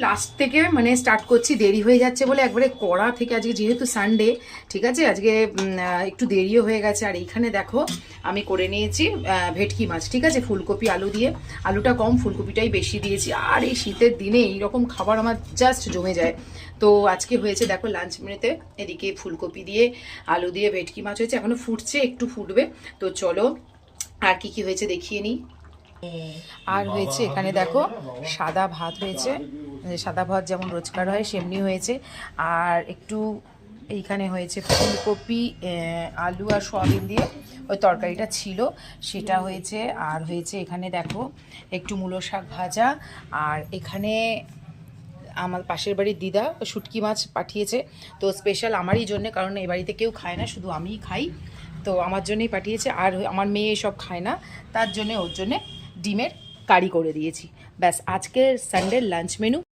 Last থেকে মানে start করছি, দেরি হয়ে যাচ্ছে বলে একবারে কড়া থেকে, আজকে যেহেতু সানডে, ঠিক আছে, আজকে একটু দেরিও হয়ে গেছে। আর এইখানে দেখো আমি করে নিয়েছি ভেটকি মাছ, ঠিক আছে, ফুলকপি আলু দিয়ে। আলুটা কম, ফুলকপিটাই বেশি দিয়েছি। আর এই শীতের দিনে এইরকম খাবার আমার জাস্ট জমে যায়। তো আজকে হয়েছে দেখো লাঞ্চ মেনুতে, এদিকে ফুলকপি দিয়ে আলু দিয়ে ভেটকি মাছ হয়েছে, এখনো ফুটছে, একটু ফুটবে। তো চলো আর কি কি হয়েছে দেখিয়ে নিই। আর হয়েছে এখানে দেখো সাদা ভাত হয়েছে, সাদা ভাত যেমন রোজকার হয় সেমনি হয়েছে। আর একটু এইখানে হয়েছে ফুলকপি আলু আর সয়াবিন দিয়ে ওই তরকারিটা ছিল, সেটা হয়েছে। আর হয়েছে এখানে দেখো একটু মূলো শাক ভাজা। আর এখানে আমার পাশের বাড়ির দিদা শুটকি মাছ পাঠিয়েছে, তো স্পেশাল আমারই জন্য, কারণ এই বাড়িতে কেউ খায় না, শুধু আমিই খাই, তো আমার জন্যই পাঠিয়েছে। আর আমার মেয়ে এসব খায় না, তার জন্যে ওর জন্যে ডিমের কারি করে দিয়েছি। ব্যাস আজকের সানডের লাঞ্চ মেনু।